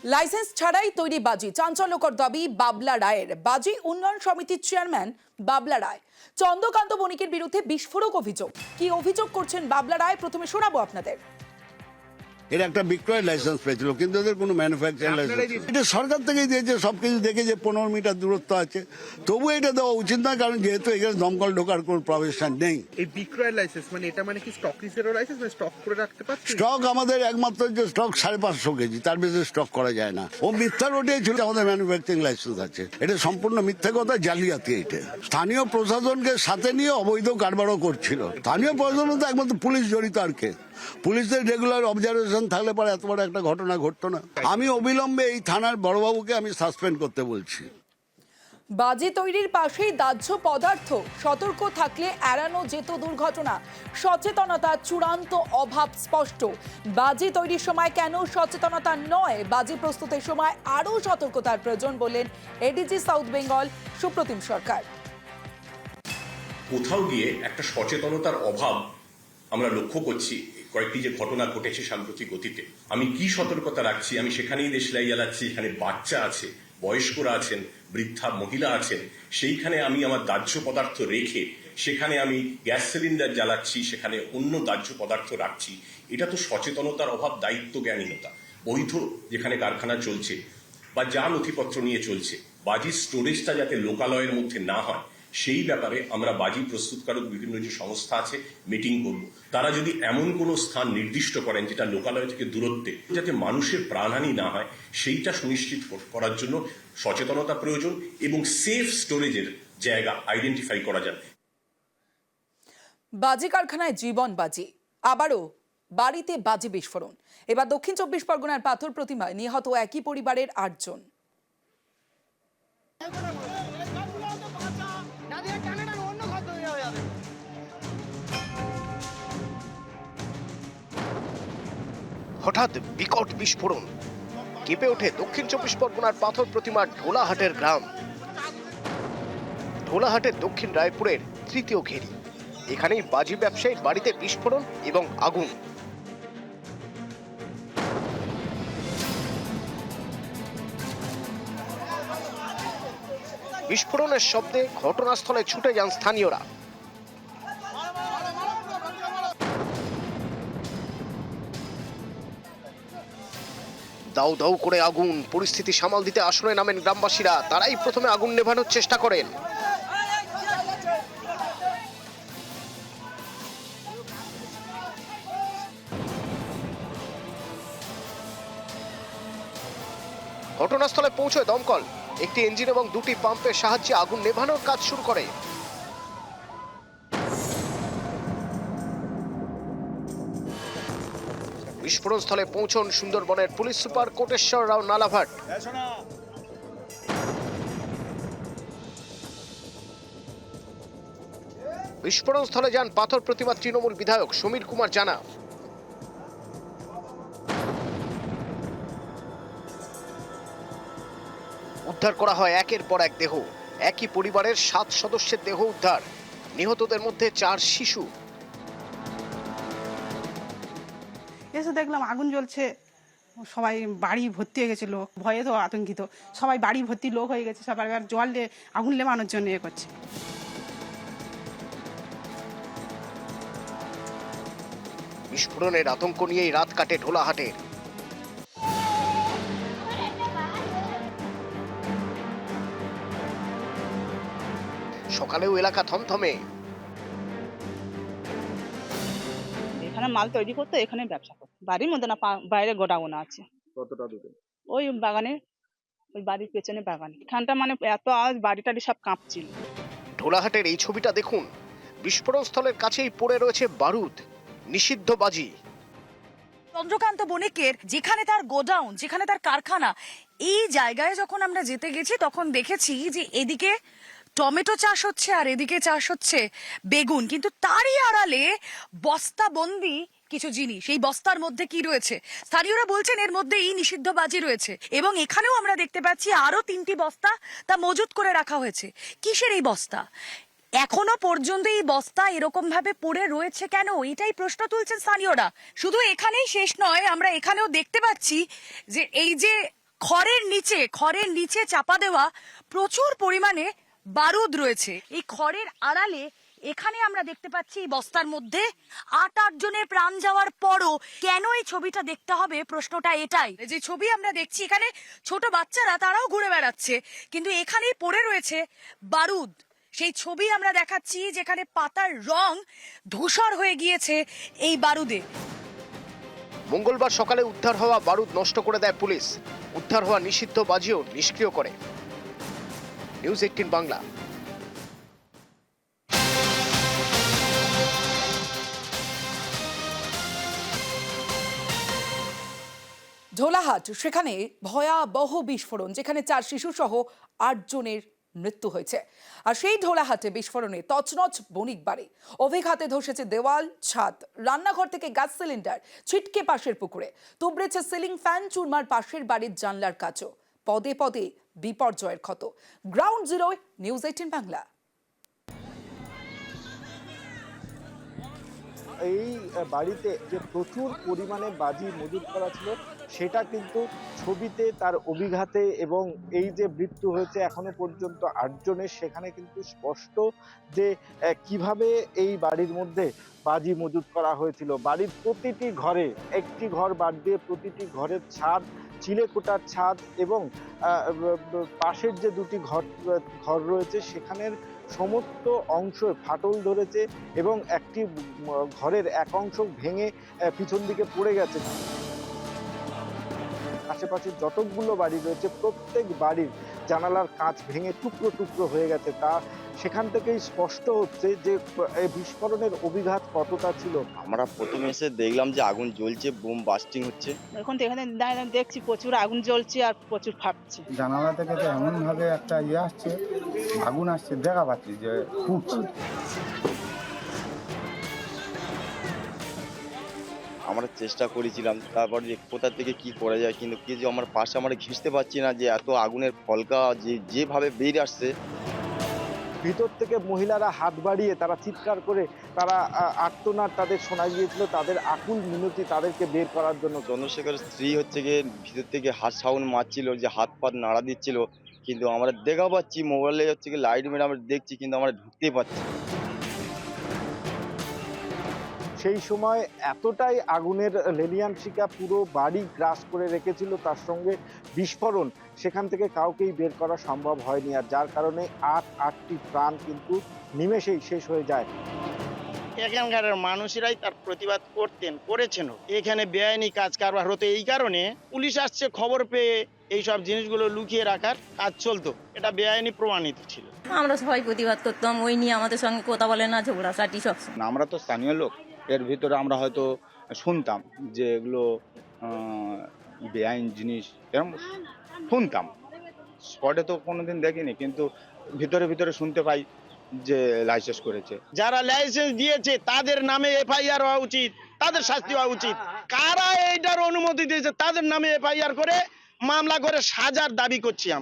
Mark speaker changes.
Speaker 1: Licence ছাড়াই তৈরি বাজি, চাঞ্চল্যকর দাবি বাবলা রায়ের। বাজি উন্নয়ন সমিতির চেয়ারম্যান বাবলা রায়, চন্দ্রকান্ত বণিকের বিরুদ্ধে বিস্ফোরক অভিযোগ। কি অভিযোগ করছেন বাবলা রায়, প্রথমে শোনাবো আপনাদের।
Speaker 2: এর একটা বিক্রয় লাইসেন্স পেয়েছিল, কিন্তু এদের কোনো ম্যানুফ্যাকচারিং লাইসেন্স, এটা সরকার থেকেই দিয়েছে। সবকিছু দেখে যে 15 মিটার দূরত্ব আছে, তবু এটা দেওয়া উচিত নয়, কারণ যেহেতু এখানে দমকল ঢোকার কোনো প্রভিশন নেই।
Speaker 3: এই বিক্রয় লাইসেন্স মানে এটা মানে কি স্টকিস্টেরও লাইসেন্স, মানে স্টক করে রাখতে পারছে?
Speaker 2: স্টক আমাদের একমাত্র যে স্টক 550 কেজি, তার বেশি স্টক করা যায় না। ও মিথ্যা রোডেই ছিল আমাদের ম্যানুফ্যাকচারিং লাইসেন্স আছে। এটা সম্পূর্ণ মিথ্যা কথা, জালিয়াতি। এটা স্থানীয় প্রশাসনকে সাথে নিয়ে অবৈধ কারবারও করছিল। স্থানীয় প্রশাসন তো একমাত্র পুলিশ জড়িত, আর কে? পুলিশের রেগুলার অবজারভেশন থাকলে পরে এত বড় একটা ঘটনা ঘটতো না। আমি অবিলম্বে এই থানার বড়বাবুকে আমি সাসপেন্ড করতে বলছি।
Speaker 1: বাজি তৈরির পাশেই দাহ্য পদার্থ, সতর্ক থাকলে এড়ানো যেত দুর্ঘটনা। সচেতনতা চূড়ান্ত অভাব স্পষ্ট। বাজি তৈরির সময় কেন সচেতনতা নয়, বাজি প্রস্তুতের সময় আরও সতর্কতার প্রয়োজন বললেন এডিজি সাউথ বেঙ্গল সুপ্রতিম সরকার।
Speaker 4: কোথাও গিয়ে একটা সচেতনতার অভাব আমরা লক্ষ্য করছি। কয়েকটি যে ঘটনা ঘটেছে সাম্প্রতিক গতিতে, আমি কি সতর্কতা রাখছি? আমি সেখানেই দেশলাই জ্বালাচ্ছি, এখানে বাচ্চা আছে, বয়স্করা আছেন, বৃদ্ধা মহিলা আছেন, সেইখানে আমি আমার দাহ্য পদার্থ রেখে সেখানে আমি গ্যাস সিলিন্ডার জ্বালাচ্ছি, সেখানে অন্য দাহ্য পদার্থ রাখছি। এটা তো সচেতনতার অভাব, দায়িত্ব জ্ঞানহীনতা। বৈধ যেখানে কারখানা চলছে বা যা নথিপত্র নিয়ে চলছে, বাজির স্টোরেজটা যাতে লোকালয়ের মধ্যে না হয়, সেই ব্যাপারে আমরা বাজি প্রস্তুতকারক বিভিন্ন যে সংস্থা আছে মিটিং করব। তারা যদি এমন কোনো স্থান নির্দিষ্ট করেন যেটা লোকালয় থেকে দূরত্বে, যাতে মানুষের প্রাণহানি না হয়, সেইটা সুনিশ্চিত করার জন্য সচেতনতা প্রয়োজন এবং সেফ স্টোরেজের জায়গা আইডেন্টিফাই করা যাবে।
Speaker 1: বাজি কারখানায় জীবন বাজি, আবারও বাড়িতে বাজি বিস্ফোরণ। এবার দক্ষিণ 24 পরগনার পাথর প্রতিমায় নিহত একই পরিবারের 8 জন।
Speaker 5: হঠাৎ বিকট বিস্ফোরণ, কেঁপে ওঠে দক্ষিণ 24 পরগনার পাথর প্রতিমার ঢোলাহাটের গ্রাম। ঢোলাহাটের দক্ষিণ রায়পুরের তৃতীয় ঘেরি, এখানেই বাজি ব্যবসায়ীর বাড়িতে বিস্ফোরণ এবং আগুন। বিস্ফোরণের শব্দে ঘটনাস্থলে ছুটে যান স্থানীয়রা। দাউ দাউ করে আগুন, পরিস্থিতি সামাল দিতে আসরে নামেন গ্রামবাসীরা। তারাই প্রথমে আগুন নেভানোর চেষ্টা করেন। ঘটনাস্থলে পৌঁছয় দমকল, একটি ইঞ্জিন এবং 2টি পাম্পের সাহায্যে আগুন নেভানোর কাজ শুরু করে। বিস্ফোরণ স্থলে পৌঁছন সুন্দরবনের পুলিশ সুপার কোটেশ্বর রাও নালাভাট। বিস্ফোরণ স্থলে যান পাথর প্রতিমা তৃণমূল বিধায়ক সমীর কুমার জানা। উদ্ধার করা হয় একের পর এক দেহ। একই পরিবারের 7 সদস্যের দেহ উদ্ধার, নিহতদের মধ্যে 4 শিশু।
Speaker 6: এসে দেখলাম আগুন জ্বলছে, সবাই বাড়ি ভর্তি হয়ে গেছে লোক, ভয়ে তো আতঙ্কিত, সবাই বাড়ি ভর্তি লোক হয়ে গেছে, সবাই এবার জল আগুন লেবানোর জন্য এ করছে।
Speaker 5: বিস্ফোরণের আতঙ্ক নিয়েই রাত কাটে ঢোলাহাটের। সকালেও এলাকা থমথমে।
Speaker 7: এখানে মাল তৈরি করতে, এখানে ব্যবসা করতে, বাড়ির মধ্যে না, বাইরে গোডাউন আছে।
Speaker 3: কতটা দূরে?
Speaker 7: ওই বাগানে, ওই বাড়ির পেছনে বাগান। এখানটা মানে এত আওয়াজ, বাড়ি টাড়ি সব কাঁপছিল।
Speaker 5: ঢোলাহাটের এই ছবিটা দেখুন, বিস্ফোরণ স্থলের কাছেই পড়ে রয়েছে বারুদ, নিষিদ্ধ বাজি।
Speaker 8: চন্দ্রকান্ত বণিকের যেখানে তার গোডাউন, যেখানে তার কারখানা, এই জায়গায় যখন আমরা যেতে গেছি তখন দেখেছি যে এদিকে টমেটো চাষ হচ্ছে আর এদিকে চাষ হচ্ছে বেগুন, কিন্তু তারই আড়ালে বস্তাবন্দি কিছু জিনিস। এই বস্তার মধ্যে কি রয়েছে? স্থানীয়রা বলছেন এর মধ্যে এই নিষিদ্ধ বাজি রয়েছে, এবং এখানেও আমরা দেখতে পাচ্ছি আরো 3টি বস্তা তা মজুত করে রাখা হয়েছে। কিসের এই বস্তা? এখনো পর্যন্ত এই বস্তা এরকম ভাবে পড়ে রয়েছে কেন, এটাই প্রশ্ন তুলছেন স্থানীয়রা। শুধু এখানেই শেষ নয়, আমরা এখানেও দেখতে পাচ্ছি যে এই যে খড়ের নিচে চাপা দেওয়া প্রচুর পরিমাণে বারুদ রয়েছে। এই খড়ের আড়ালে এখানে আমরা দেখতে পাচ্ছি এই বস্তার মধ্যে ৮ জনের প্রাণ যাওয়ার পরও কেন এই ছবিটা দেখতে হবে, প্রশ্নটা এটাই। যে ছবি আমরা দেখছি এখানে ছোট বাচ্চারা তারাও ঘুরে বেড়াচ্ছে, কিন্তু এখানেই পড়ে রয়েছে বারুদ। সেই ছবি আমরা দেখাচ্ছি যেখানে পাতার রং ধূসর হয়ে গিয়েছে এই বারুদে।
Speaker 5: মঙ্গলবার সকালে উদ্ধার হওয়া বারুদ নষ্ট করে দেয় পুলিশ। উদ্ধার হওয়া নিষিদ্ধ বাজিও নিষ্ক্রিয় করে। নিউজ 18 বাংলা।
Speaker 1: ঝোলাহাট, সেখানে ভয়াবহ বিস্ফোরণ, যেখানে 4 শিশু সহ 8 জনের মৃত্যু হয়েছে। আর সেই ঢোলাহাটে বিস্ফোরণে তছনছ বণিক বাড়ি, অভিঘাতে ধসেছে দেওয়াল, ছাদ, রান্নাঘর থেকে গ্যাস সিলিন্ডার ছিটকে পাশের পুকুরে, তুবড়েছে সিলিং ফ্যান, চুরমার পাশের বাড়ির জানলার কাচও। পদে পদে বিপর্যয়ের ক্ষত। গ্রাউন্ড জিরোয় নিউজ 18 বাংলা।
Speaker 9: এই বাড়িতে যে প্রচুর পরিমাণে বাজি মজুত করা ছিল সেটা কিন্তু ছবিতে তার অভিঘাতে এবং এই যে মৃত্যু হয়েছে এখনো পর্যন্ত 8 জনের, সেখানে কিন্তু স্পষ্ট যে কিভাবে এই বাড়ির মধ্যে বাজি মজুত করা হয়েছিল। বাড়ির প্রতিটি ঘরে, একটি ঘর বাদ দিয়ে প্রতিটি ঘরের ছাদ, চিলেকোটার ছাদ এবং পাশের যে দুটি ঘর রয়েছে সেখানের সমস্ত অংশ ফাটল ধরেছে এবং একটি ঘরের এক অংশ ভেঙে পিছন দিকে পড়ে গেছে। আশেপাশে যতগুলো বাড়ি রয়েছে প্রত্যেক বাড়ির জানালার কাঁচ ভেঙে টুকরো টুকরো হয়ে গেছে। তা সেখান থেকেই স্পষ্ট হচ্ছে যে বিস্ফোরণের অভিঘাত কতটা ছিল।
Speaker 10: আমরা প্রথমে এসে দেখলাম যে আগুন জ্বলছে, বোম বাস্টিং হচ্ছে।
Speaker 7: এখন তো এখানে দেখছি প্রচুর আগুন জ্বলছে আর প্রচুর ফাটছে।
Speaker 11: জানালা থেকে তো এমন ভাবে একটা আসছে, আগুন আসছে, দেখা পাচ্ছি যে ফুটছে।
Speaker 10: আমরা চেষ্টা করেছিলাম তারপর যে কোথা থেকে কি করা যায়, কিন্তু কিছু আমার পাশে আমরা ঘেঁষতে পারছি না যে এত আগুনের ফলকা যেভাবে বেরিয়ে আসছে।
Speaker 9: ভিতর থেকে মহিলারা হাত বাড়িয়ে তারা চিৎকার করে তারা আর্তনাদ তাদের শোনা গিয়েছিল, তাদের আকুল মিনতি তাদেরকে বের করার জন্য।
Speaker 10: চন্দ্রশেখরের স্ত্রী হচ্ছে গিয়ে ভিতর থেকে হাত সাউন্ড মারছিল, যে হাত পাত নাড়া দিচ্ছিল, কিন্তু আমরা দেখা পাচ্ছি মোবাইলে হচ্ছে গিয়ে লাইট মেরে আমরা দেখছি, কিন্তু আমরা ঢুকতেই পারছি।
Speaker 9: সেই সময় এতটাই আগুনের লেলিয়ান শিখা পুরো বাড়ি গ্রাস করে রেখেছিল, তার সঙ্গে বিস্ফোরণ, সেখান থেকে কাউকেই বের করা সম্ভব হয়নি। আর যার কারণে 8টি প্রাণ কিন্তু নিমেষেই শেষ হয়ে যায়।
Speaker 12: এখানকার মানুষেরাই তার প্রতিবাদ করেছেন। এখানে বেআইনি কাজ কারবার হতো, এই কারণে পুলিশ আসছে খবর পেয়ে এইসব জিনিসগুলো লুকিয়ে রাখার কাজ চলতো। এটা বেআইনি প্রমাণিত ছিল।
Speaker 13: আমরা সবাই প্রতিবাদ করতাম, ওই নিয়ে আমাদের সঙ্গে কথা বলে না, ঝগড়াঝাটি সব।
Speaker 11: আমরা তো স্থানীয় লোক, এর ভিতরে আমরা হয়তো শুনতাম যে এগুলো বেআইন জিনিস, এরকম শুনতাম। স্পটে তো কোনোদিন দেখিনি, কিন্তু ভিতরে ভিতরে শুনতে পাই যে লাইসেন্স করেছে।
Speaker 12: যারা লাইসেন্স দিয়েছে তাদের নামে এফআইআর হওয়া উচিত, তাদের শাস্তি হওয়া উচিত। কারা এইটার অনুমতি দিয়েছে তাদের নামে এফআইআর করে মামলা করে সাজার দাবি করছি আমরা।